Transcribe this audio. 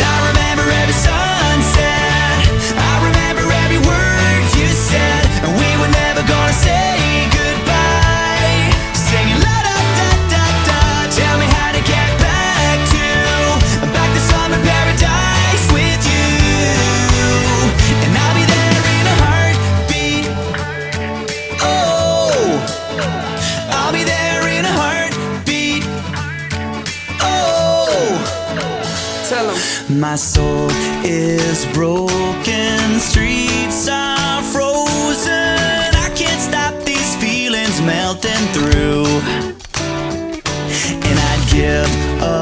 I remember every sunset, I remember every word you said, and we were never gonna say goodbye. Singing la da da da da. Tell me how to get back to summer paradise with you. And I'll be there in a heartbeat. Oh, I'll be there in a heartbeat. Oh, tell 'em. My soul is broken, streets are frozen. I can't stop these feelings melting through. And I'd give up